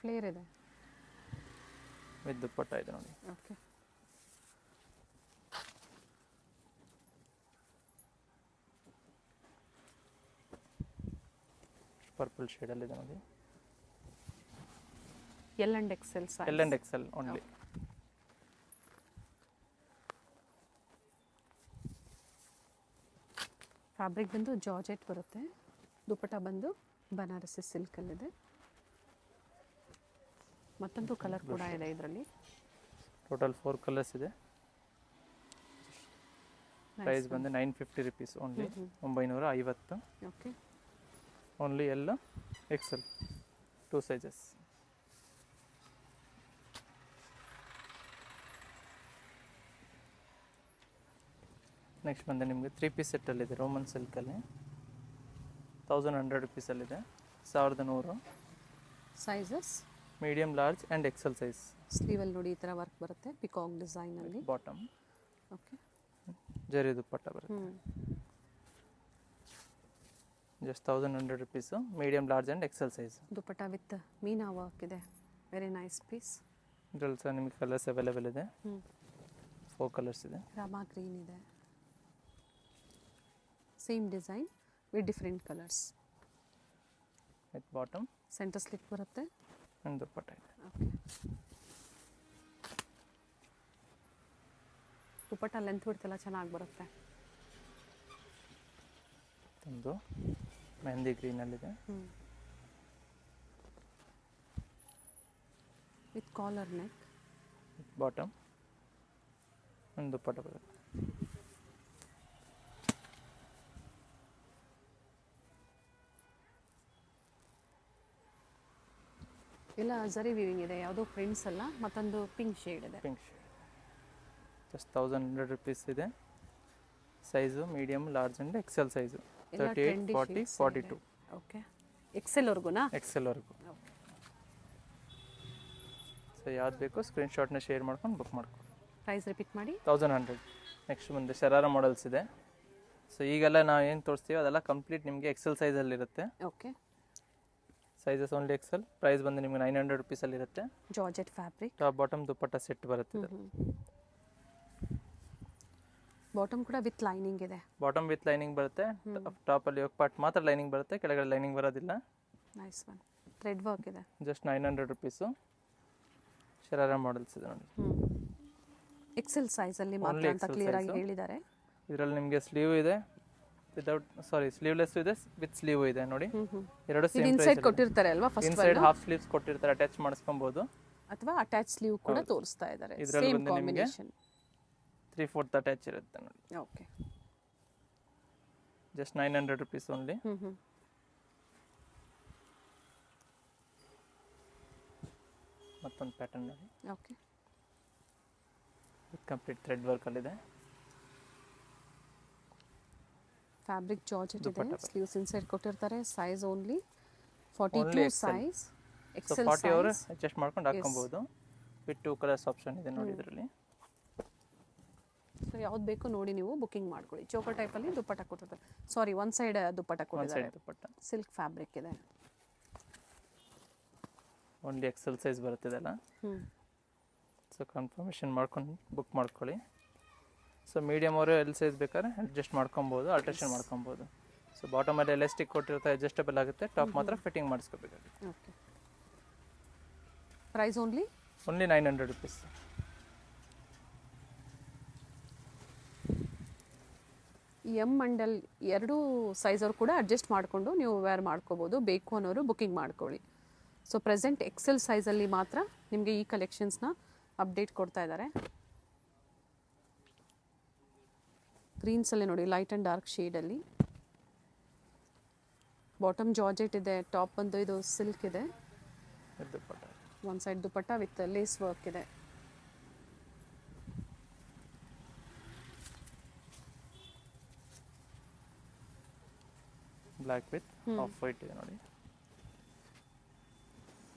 ಫ್ಲೇರ್ ಇದೆ ವಿತ್ ದುಪ್ಪಟ್ಟ ಇದೆ ನೋಡಿ. ಓಕೆ. ಪರ್ಪಲ್ ಶೇಡಲ್ಲಿ ಇದೆ ನೋಡಿ. L and XL size. L and Excel only. Fabric ಬಂದು ಜಾರ್ಜೆಟ್ ಬರುತ್ತೆ. ದುಪ್ಪಟ್ಟ ಬಂದು ಬನಾರಸಿ ಸಿಲ್ಕಲ್ಲಿದೆ. ಮತ್ತೊಂದು ಕಲರ್ ಕೂಡ ಇದೆ ಇದರಲ್ಲಿ. ಟೋಟಲ್ 4 ಕಲರ್ಸ್ ಇದೆ. ಪ್ರೈಸ್ ಬಂದು 950 rupees only, 950. Okay. Only L XL 2 sizes. Next ಬಂದು ನಿಮಗೆ 3 ಪೀಸ್ ಸೆಟ್ಟಲ್ಲಿದೆ. ರೋಮನ್ ಸಿಲ್ಕಲ್ಲಿ 1100 ರುಪೀಸಲ್ಲಿದೆ. 1100. Sizes medium, large and XL size. ಸ್ಲೀವಲ್ಲಿ ನೋಡಿ ಈ ಥರ ವರ್ಕ್ ಬರುತ್ತೆ, peacock ಡಿಸೈನಲ್ಲಿ. Bottom. Okay. Zari dupatta ಬರುತ್ತೆ. Just 1100 rupees. Medium, large and XL size. Dupatta with meena work ಇದೆ, ವೆರಿ ನೈಸ್ ಪೀಸ್. ಇದರಲ್ಲಿ ಸಹ ನಿಮಗೆ ಕಲರ್ಸ್ ಅವೈಲೇಬಲ್ ಇದೆ. 4 ಕಲರ್ಸ್ ಇದೆ. ರಾಮಾ ಗ್ರೀನ್ ಇದೆ. Same design with different colours. With bottom. Centre slit ಬರುತ್ತೆ. ಆ್ಯಂಡ್ ದುಪ್ಪಟ್ಟ ಇದೆ. ಓಕೆ. ದುಪ್ಪಟ್ಟ ಲೆಂತ್ ವಿಡ್ತ್ ಎಲ್ಲ ಚೆನ್ನಾಗಿ ಬರುತ್ತೆ. ಒಂದು ಮೆಹಂದಿ ಗ್ರೀನಲ್ಲಿದೆ. With collar neck. Bottom and dupatta ಬರುತ್ತೆ. ಎಲ್ಲ ಜರಿ ವೀವಿಂಗ್ ಇದೆ, ಯಾವುದೋ ಪ್ರಿಂಟ್ಸ್ ಅಲ್ಲ. ಮತ್ತೊಂದು ಪಿಂಕ್ ಶೇಡ್ ಇದೆ. Pink shade. ಜಸ್ಟ್ 1100 ರುಪೀಸ್ ಇದೆ. Size medium, large and XL size 38, 40, 42. Okay. ಎಕ್ಸೆಲ್ವರೆಗುನಾ? ಎಕ್ಸೆಲ್ವರೆಗೂ. ಸೊ ಯಾವ್ದು ಬೇಕೋ ಸ್ಕ್ರೀನ್ಶಾಟ್ನ ಶೇರ್ ಮಾಡ್ಕೊಂಡು ಬುಕ್ ಮಾಡ್ಕೊಂಡು. ಪ್ರೈಸ್ ರಿಪೀಟ್ ಮಾಡಿ. 1100. ನೆಕ್ಸ್ಟ್ ಮುಂದೆ ಶರಾರ ಮಾಡೆಲ್ಸ್ ಇದೆ. ಸೊ ಈಗೆಲ್ಲ ನಾವು ಏನು ತೋರಿಸ್ತೀವಿ ಅದೆಲ್ಲ ಕಂಪ್ಲೀಟ್ ನಿಮಗೆ ಎಕ್ಸೆಲ್ ಸೈಜಲ್ಲಿರುತ್ತೆ. Okay. Sizes only XL. Price ಬಂದು ನಿಮಗೆ 900 ರುಪೀಸಲ್ಲಿರುತ್ತೆ. Georgette fabric. Top bottom dupatta set ಬರುತ್ತೆ. ಬಾಟಮ್ ಕೂಡ ವಿತ್ ಲೈನಿಂಗ್ ಇದೆ. ಬಾಟಮ್ ವಿತ್ ಲೈನಿಂಗ್ ಬರುತ್ತೆ. ಟಾಪಲ್ಲಿ ಯೋಗ ಪಾರ್ಟ್ ಮಾತ್ರ ಲೈನಿಂಗ್ ಬರುತ್ತೆ, ಕೆಳಗಡೆ ಲೈನಿಂಗ್ ಬರೋದಿಲ್ಲ. Nice one. ಥ್ರೆಡ್ ವರ್ಕ್ ಇದೆ. Just 900 rupees. ಶರಾರ ಮಾಡೆಲ್ಸ್ ಇದೆ ನೋಡಿ. ಎಕ್ಸೆಲ್ ಸೈಜಲ್ಲಿ ಮಾತ್ರ ಅಂತ ಕ್ಲಿಯರ್ ಆಗಿ ಹೇಳಿದ್ದಾರೆ. ಇದರಲ್ಲಿ ನಿಮಗೆ ಸ್ಲೀವ್ ಇದೆ, ವಿತೌಟ್ ಸ್ಲೀವ್ಲೆಸ್ ಇದೆ, ವಿತ್ ಸ್ಲೀವ್ ಇದೆ ನೋಡಿ. ಎರಡು ಸೇಮ್ ಪ್ರೈಸ್. ಇನ್ಸೈಡ್ ಕೊಟ್ಟಿರ್ತಾರೆ ಅಲ್ವಾ ಫಸ್ಟ್. ಇನ್ಸೈಡ್ ಹಾಫ್ ಸ್ಲೀವ್ಸ್ ಕೊಟ್ಟಿರ್ತಾರೆ, ಅಟ್ಯಾಚ್ ಮಾಡಿಸ್ಕೊಬಹುದು. ಅಥವಾ ಅಟ್ಯಾಚ್ ಸ್ಲೀವ್ ಕೂಡ ತೋರಿಸ್ತಾ ಇದ್ದಾರೆ. ಇದರಲ್ಲಿ ಸೇಮ್ ಬಂದು ನಿಮಗೆ ಕಾಂಬಿನೇಷನ್. 3/4 ಅಟ್ಯಾಚ್ ಇರುತ್ತೆ ನೋಡಿ. ಓಕೆ. Just 900 rupees only. ಮತ್ತೊಂದು ಪ್ಯಾಟರ್ನ್ ನೋಡಿ. ಓಕೆ. ಕಂಪ್ಲೀಟ್ ಥ್ರೆಡ್ ವರ್ಕಲ್ಲಿದೆ. ಫ್ಯಾಬ್ರಿಕ್ ಜಾರ್ಜೆಟ್ ಇದೆ. ದುಪ್ಪಟ್ಟ ಸ್ಲೀವ್ಸ್ ಇನ್ಸೈಡ್ ಕೊಟ್ಟಿರ್ತಾರೆ. Size only 42 Only XL. Size, so XL 40 ಅವರು ಸೈಜ್. ಅಡ್ಜಸ್ಟ್ ಮಾಡ್ಕೊಂಡು ಹಾಕ್ಕೊಬೋದು. ವಿತ್ 2 ಕಲರ್ಸ್ ಆಪ್ಷನ್ ಇದೆ ನೋಡಿ ಇದರಲ್ಲಿ. ಸೊ ಯಾವ್ದು ಬೇಕೋ ನೋಡಿ ನೀವು ಬುಕಿಂಗ್ ಮಾಡ್ಕೊಳ್ಳಿ. ಚೋಕರ್ ಟೈಪಲ್ಲಿ ದುಪ್ಪಟ್ಟ ಕೊಟ್ಟಿರ್ತಾರೆ. ಸಾರಿ, ಒನ್ ಸೈಡ್ ದುಪ್ಪಟ್ಟ ಒಂದು ಕೊಟ್ಟಿದ್ದಾರೆ. ಸೈಡ್ ದುಪ್ಪಟ್ಟ. ಸಿಲ್ಕ್ ಫ್ಯಾಬ್ರಿಕ್ ಇದೆ. ಓನ್ಲಿ ಎಕ್ಸೆಲ್ ಸೈಜ್ ಬರುತ್ತಿದೆಲ್ಲ. ಸೊ ಕನ್ಫರ್ಮೇಷನ್ ಮಾಡ್ಕೊಂಡು ಬುಕ್ ಮಾಡ್ಕೊಳ್ಳಿ. ಸೊ ಮೀಡಿಯಮ್ ಅವರು ಎಲ್ ಸೈಜ್ ಬೇಕಾದ್ರೆ ಅಡ್ಜಸ್ಟ್ ಮಾಡ್ಕೊಬೋದು, ಆಲ್ಟ್ರೇಷನ್ ಮಾಡ್ಕೊಬೋದು. ಸೊ ಬಾಟಮಲ್ಲಿ ಎಲಾಸ್ಟಿಕ್ ಕೊಟ್ಟಿರುತ್ತೆ, ಅಡ್ಜಸ್ಟಬಲ್ ಆಗುತ್ತೆ. ಟಾಪ್ ಮಾತ್ರ ಫಿಟ್ಟಿಂಗ್ ಮಾಡಿಸ್ಕೋಬೇಕಾಗುತ್ತೆ. Okay. Price only only 900 rupees. M and L ಎರಡೂ ಸೈಜವ್ರು ಕೂಡ ಅಡ್ಜಸ್ಟ್ ಮಾಡಿಕೊಂಡು ನೀವು ವೇರ್ ಮಾಡ್ಕೋಬೋದು. ಬೇಕು ಅನ್ನೋರು ಬುಕಿಂಗ್ ಮಾಡ್ಕೊಳ್ಳಿ. ಸೊ ಪ್ರೆಸೆಂಟ್ ಎಕ್ಸೆಲ್ ಸೈಜಲ್ಲಿ ಮಾತ್ರ ನಿಮಗೆ ಈ ಕಲೆಕ್ಷನ್ಸ್ನ ಅಪ್ಡೇಟ್ ಕೊಡ್ತಾ ಇದ್ದಾರೆ. ಗ್ರೀನ್ಸಲ್ಲಿ ನೋಡಿ, ಲೈಟ್ ಆ್ಯಂಡ್ ಡಾರ್ಕ್ ಶೇಡಲ್ಲಿ. ಬಾಟಮ್ ಜಾರ್ಜೆಟ್ ಇದೆ. ಟಾಪ್ ಬಂದು ಇದು ಸಿಲ್ಕ್ ಇದೆ. Dupatta. One side dupatta with lace work ಇದೆ. ಬ್ಲ್ಯಾಕ್ ವಿತ್ ಆಫ್ ವೈಟ್ ಇದೆ ನೋಡಿ.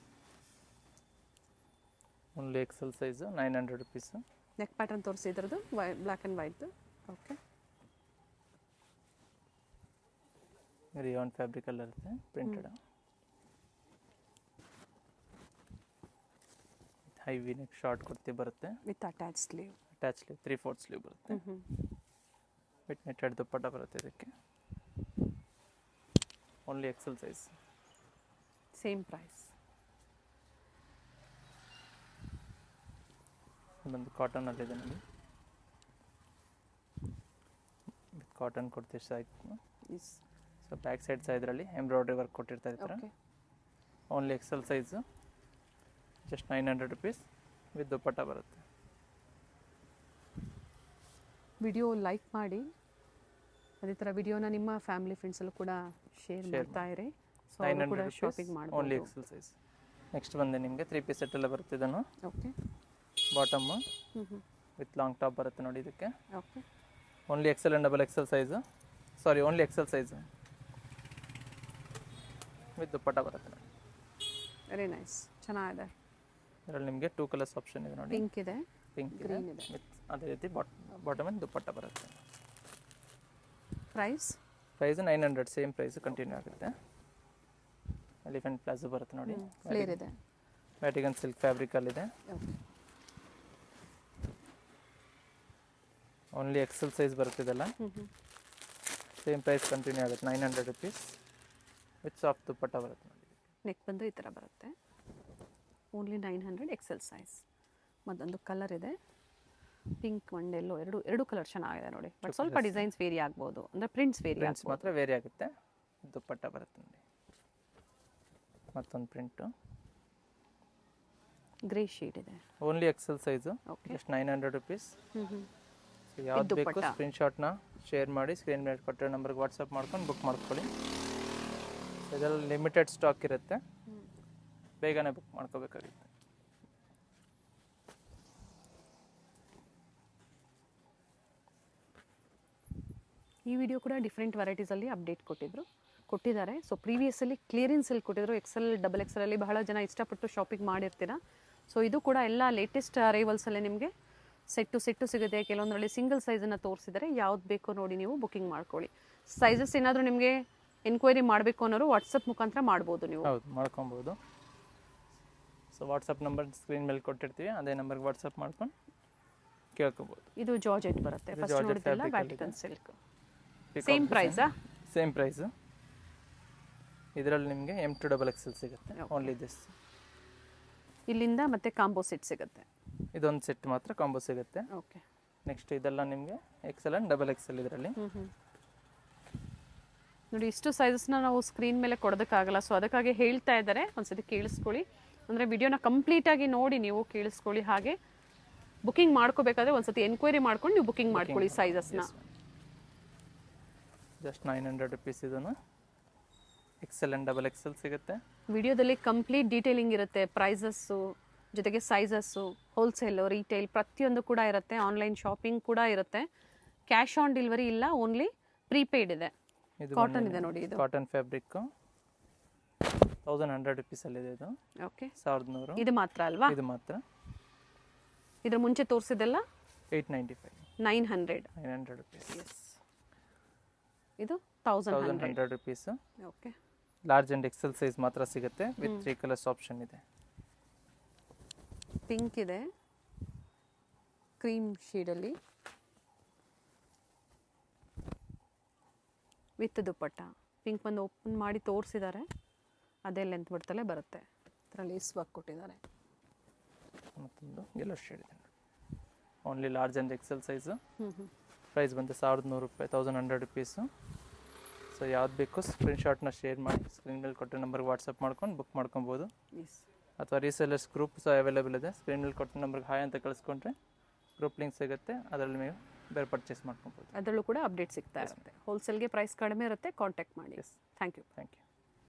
Only XL size 900 rupees. Neck pattern ತೋರಿಸಿ ಇದ್ರದ್ದು ಬ್ಲ್ಯಾಕ್ ಆ್ಯಂಡ್ ವೈಟ್ದು. ಓಕೆ. ರಿಯಾನ್ ಫ್ಯಾಬ್ರಿಕಲ್ಲಿ ಇರುತ್ತೆ, printed. High V neck short kurti ಬರುತ್ತೆ with attach sleeve. Attach sleeve 3/4 sleeve ಬರುತ್ತೆ. ವಿತ್ ನೆಟ್ಟೆಡ್ ದುಪ್ಪಟ್ಟ ಬರುತ್ತೆ ಇದಕ್ಕೆ. Only XL size. Same price. ಬಂದು ಕಾಟನಲ್ಲಿದೆ ನೋಡಿ. ವಿತ್ ಕಾಟನ್ ಕುರ್ತಿ ಸಾಯ್ತು. ಸೊ ಬ್ಯಾಕ್ ಸೈಡ್ ಸಹ ಇದರಲ್ಲಿ ಎಂಬ್ರಾಯ್ಡ್ರಿ ವರ್ಕ್ ಕೊಟ್ಟಿರ್ತಾರೆ ಈ ಥರ. Okay. Only XL size, just 900 rupees with dupatta ಬರುತ್ತೆ. ವಿಡಿಯೋ ಲೈಕ್ ಮಾಡಿ, ಅದೇ ಥರ ವಿಡಿಯೋನ ನಿಮ್ಮ ಫ್ಯಾಮಿಲಿ ಫ್ರೆಂಡ್ಸಲ್ಲೂ ಕೂಡ ಶೇರ್ ಮಾಡ್ತಾ ಇರಿ. ಸೊ ಅವರು ಕೂಡ 900 ಶಾಪಿಂಗ್ ರುಪೀಸ್ ಓನ್ಲಿ ಮಾಡ್ಬೋದು. XL size. ನೆಕ್ಸ್ಟ್ ಬಂದು ನಿಮಗೆ 3 ಪೀಸ್ ಸೆಟ್ ಎಲ್ಲ ಬರುತ್ತೆ. ಇದನ್ನು okay. Bottom with long top ಬರುತ್ತೆ ನೋಡಿ ಇದಕ್ಕೆ. Okay. Only XL and double XL size. Sorry, only XL size with dupatta ಬರುತ್ತೆ ನೋಡಿ. ವೆರಿ ನೈಸ್, ಚೆನ್ನಾಗಿದೆ. ಇದರಲ್ಲಿ ನಿಮಗೆ 2 ಕಲರ್ಸ್ ಆಪ್ಷನ್ ಇದೆ ನೋಡಿ. ಪಿಂಕ್ ಇದೆ, ಪಿಂಕ್ ಇದೆ ಗ್ರೀನ್ ಇದೆ. ವಿತ್ ಅದೇ ರೀತಿ ಬಾಟಮ್ ಆ್ಯಂಡ್ ದುಪ್ಪಟ್ಟ ಬರುತ್ತೆ. ಪ್ರೈಸ್ 900 ಸೇಮ್ ಪ್ರೈಸ್ ಕಂಟಿನ್ಯೂ ಆಗುತ್ತೆ. ಎಲಿಫೆಂಟ್ ಪ್ಲಾಜೋ ಬರುತ್ತೆ ನೋಡಿ. ಫ್ಲೇರ್ ಇದೆ. ವ್ಯಾಟಿಗನ್ ಸಿಲ್ಕ್ ಫ್ಯಾಬ್ರಿಕಲ್ಲಿದೆ. ಓಕೆ. ಓನ್ಲಿ ಎಕ್ಸೆಲ್ ಸೈಜ್ ಬರುತ್ತಿದೆಲ್ಲ. ಸೇಮ್ ಪ್ರೈಸ್ ಕಂಟಿನ್ಯೂ ಆಗುತ್ತೆ. 900 ರುಪೀಸ್ ವಿತ್ ಸಾಫ್ಟ್ ದುಪ್ಪಟ್ಟ ಬರುತ್ತೆ ನೋಡಿ. ನೆಕ್ ಬಂದು ಈ ಥರ ಬರುತ್ತೆ. Only 900 XL size. ಮತ್ತೊಂದು ಕಲರ್ ಇದೆ, ಪಿಂಕ್ ಆ್ಯಂಡ್ ಎಲ್ಲೋ. ಎರಡು ಕಲರ್ ಚೆನ್ನಾಗಿದೆ ನೋಡಿ. ಬಟ್ ಸ್ವಲ್ಪ ಡಿಸೈನ್ಸ್ ವೇರಿ ಆಗ್ಬೋದು, ಅಂದರೆ ಪ್ರಿಂಟ್ಸ್ ವೇರಿ ಪ್ರಿಂಟ್ಸ್ ಮಾತ್ರ ವೇರಿ ಆಗುತ್ತೆ. ದುಪ್ಪಟ್ಟ ಬರುತ್ತೆ ನೋಡಿ. ಮತ್ತೊಂದು ಪ್ರಿಂಟು ಗ್ರೇ ಶೇಡ್ ಇದೆ. Only XL size, just 900 rupees. ಯಾವ್ದು ಬೇಕು ಸ್ಕ್ರೀನ್ಶಾಟ್ನ ಶೇರ್ ಮಾಡಿ, ಸ್ಕ್ರೀನ್ ಮೇಲೆ ಕೊಟ್ಟಿರೋ ನಂಬರ್ಗೆ ವಾಟ್ಸಪ್ ಮಾಡ್ಕೊಂಡು ಬುಕ್ ಮಾಡ್ಕೊಳ್ಳಿ. ಇದರಲ್ಲಿ ಲಿಮಿಟೆಡ್ ಸ್ಟಾಕ್ ಇರುತ್ತೆ, ಬೇಗನೆ ಬುಕ್ ಮಾಡ್ಕೋಬೇಕಾಗುತ್ತೆ. ಈ ವಿಡಿಯೋ ಕೂಡ ಡಿಫ್ರೆಂಟ್ ವೆರೈಟೀಸಲ್ಲಿ ಅಪ್ಡೇಟ್ ಕೊಟ್ಟಿದ್ದಾರೆ. ಸೊ ಪ್ರೀವಿಯಸ್ಸಲ್ಲಿ ಕ್ಲಿಯರೆನ್ಸಲ್ಲಿ ಕೊಟ್ಟಿದ್ರು. ಎಕ್ಸೆಲ್ ಡಬಲ್ ಎಕ್ಸೆಲಲ್ಲಿ ಬಹಳ ಜನ ಇಷ್ಟಪಟ್ಟು ಶಾಪಿಂಗ್ ಮಾಡಿರ್ತೀರ. ಸೊ ಇದು ಕೂಡ ಎಲ್ಲ ಲೇಟೆಸ್ಟ್ ಅರೈವಲ್ಸಲ್ಲೇ ನಿಮಗೆ ಸೆಟ್ಟು ಸಿಗುತ್ತೆ. ಕೆಲವೊಂದರಲ್ಲಿ ಸಿಂಗಲ್ ಸೈಜನ್ನು ತೋರಿಸಿದರೆ ಯಾವ್ದು ಬೇಕೋ ನೋಡಿ ನೀವು ಬುಕಿಂಗ್ ಮಾಡ್ಕೊಳ್ಳಿ. ಸೈಜಸ್ ಏನಾದರೂ ನಿಮಗೆ ಎನ್ಕ್ವೈರಿ ಮಾಡಬೇಕು ಅನ್ನೋರು ವಾಟ್ಸಪ್ ಮುಖಾಂತರ ಮಾಡ್ಬೋದು ನೀವು. ಹೌದು, ಮಾಡ್ಕೊಬೋದು. ಸೊ ವಾಟ್ಸಪ್ ನಂಬರ್ ಸ್ಕ್ರೀನ್ ಮೇಲೆ ಕೊಟ್ಟಿರ್ತೀವಿ, ಅದೇ ನಂಬರ್ಗೆ ವಾಟ್ಸಪ್ ಮಾಡ್ಕೊಂಡು ಕೇಳ್ಕೊಬೋದು. ಇದು ಜಾರ್ಜೆಟ್ ಬರುತ್ತೆ. ಫಸ್ಟ್ ನೋಡಿದ್ದೆಲ್ಲ ವ್ಯಾಟಿಕನ್ ಸಿಲ್ಕ್. Peacock ಸೇಮ್ ಪ್ರೈಸಾ? Same price. ಇದರಲ್ಲಿ ನಿಮಗೆ M2 ಡಬಲ್ ಎಕ್ಸೆಲ್ ಸಿಗುತ್ತೆ. Only this. ಇಲ್ಲಿಂದ ಮತ್ತೆ ಕಾಂಬೋ ಸೆಟ್ ಸಿಗುತ್ತೆ. ಇದೊಂದು ಸೆಟ್ ಮಾತ್ರ ಕಾಂಬೋ ಸಿಗುತ್ತೆ. ಓಕೆ. ನೆಕ್ಸ್ಟ್ ಇದೆಲ್ಲ ನಿಮಗೆ ಎಕ್ಸೆಲ್ ಆ್ಯಂಡ್ ಡಬಲ್ ಎಕ್ಸೆಲ್ ಇದರಲ್ಲಿ. ನೋಡಿ, ಇಷ್ಟು ಸೈಜಸ್ನ ನಾವು ಸ್ಕ್ರೀನ್ ಮೇಲೆ ಕೊಡೋದಕ್ಕಾಗಲ್ಲ. ಸೊ ಅದಕ್ಕಾಗಿ ಹೇಳ್ತಾ ಇದ್ದಾರೆ, ಒಂದ್ಸತಿ ಕೇಳಿಸ್ಕೊಳ್ಳಿ. ಅಂದರೆ ವಿಡಿಯೋನ ಕಂಪ್ಲೀಟಾಗಿ ನೋಡಿ ನೀವು ಕೇಳಿಸ್ಕೊಳ್ಳಿ. ಹಾಗೆ ಬುಕಿಂಗ್ ಮಾಡ್ಕೋಬೇಕಾದ್ರೆ ಒಂದ್ಸತಿ ಎನ್ಕ್ವೈರಿ ಮಾಡ್ಕೊಂಡು ನೀವು ಬುಕಿಂಗ್ ಮಾಡ್ಕೊಳ್ಳಿ ಸೈಜಸ್ನ. Just 900 rupees. ಇದನ್ನು ಎಕ್ಸೆಲ್ ಆ್ಯಂಡ್ ಡಬಲ್ ಎಕ್ಸೆಲ್ ಸಿಗುತ್ತೆ. ವಿಡಿಯೋದಲ್ಲಿ ಕಂಪ್ಲೀಟ್ ಡೀಟೇಲಿಂಗ್ ಇರುತ್ತೆ, ಪ್ರೈಸಸ್ಸು ಜೊತೆಗೆ ಸೈಜಸ್ಸು, ಹೋಲ್ಸೇಲು, ರೀಟೇಲ್ ಪ್ರತಿಯೊಂದು ಕೂಡ ಇರುತ್ತೆ. ಆನ್ಲೈನ್ ಶಾಪಿಂಗ್ ಕೂಡ ಇರುತ್ತೆ. ಕ್ಯಾಶ್ ಆನ್ ಡೆಲಿವರಿ ಇಲ್ಲ, ಓನ್ಲಿ ಪ್ರೀಪೇಯ್ಡ್ ಇದೆ. ಇದು ಕಾಟನ್ ಇದೆ ನೋಡಿ ಇದು. ಕಾಟನ್ ಫ್ಯಾಬ್ರಿಕ್ 1100 ರುಪೀಸಲ್ಲಿದೆ ಇದು. ಓಕೆ, 1100. ಇದು ಮಾತ್ರ ಅಲ್ವಾ? ಇದು ಮಾತ್ರ. ಇದ್ರ ಮುಂಚೆ ತೋರಿಸಿದೆಲ್ಲ 895. 900 ರುಪೀಸ್. ಎಸ್. ಇದು 1100 rupees. Okay. Large and XL size ಮಾತ್ರ ಸಿಗುತ್ತೆ ವಿತ್ 3 ಕಲರ್ಸ್ ಆಪ್ಷನ್ ಇದೆ. ಪಿಂಕ್ ಇದೆ, ಕ್ರೀಮ್ ಶೇಡಲ್ಲಿ ವಿತ್ ದುಪ್ಪಟ್ಟ. ಪಿಂಕ್ ಬಂದು ಓಪನ್ ಮಾಡಿ ತೋರಿಸಿದ್ದಾರೆ, ಅದೇ ಲೆಂತ್ ಬಿಡ್ತಲೇ ಬರುತ್ತೆ. ಥರ ಲೇಸ್ ವರ್ಕ್ ಕೊಟ್ಟಿದ್ದಾರೆ. ಮತ್ತೊಂದು ಎಲ್ಲೋ ಶೇಡ್ ಇದೆ. Only large and XL size. Price ಬಂದು 1100 ರೂಪಾಯಿ, 1100 ರುಪೀಸು. ಸೊ ಯಾವ್ದು ಬೇಕು ಸ್ಕ್ರೀನ್ಶಾಟ್ನ ಶೇರ್ ಮಾಡಿ ಸ್ಕ್ರೀನ್ ಮೇಲೆ ಕೊಟ್ಟ ನಂಬರ್ಗೆ ವಾಟ್ಸಪ್ ಮಾಡ್ಕೊಂಡು ಬುಕ್ ಮಾಡ್ಕೊಬೋದು. ಅಥವಾ ರೀಸೆಲ್ಲರ್ಸ್ ಗ್ರೂಪ್ ಸಹ ಅವೈಲೇಬಲ್ ಇದೆ. ಸ್ಕ್ರೀನ್ ಮೇಲೆ ಕೊಟ್ಟ ನಂಬರ್ಗೆ ಹಾಯ್ ಅಂತ ಕಳಿಸ್ಕೊಂಡ್ರೆ ಗ್ರೂಪ್ ಲಿಂಕ್ ಸಿಗುತ್ತೆ, ಅದರಲ್ಲಿ ನೀವು ಬೇರೆ ಪರ್ಚೇಸ್ ಮಾಡ್ಕೊಬೋದು. ಅದರಲ್ಲೂ ಕೂಡ ಅಪ್ಡೇಟ್ ಸಿಗ್ತಾ ಇರುತ್ತೆ. ಹೋಲ್ಸೇಲ್ಗೆ ಪ್ರೈಸ್ ಕಡಿಮೆ ಇರುತ್ತೆ, ಕಾಂಟ್ಯಾಕ್ಟ್ ಮಾಡಿ. Thank you.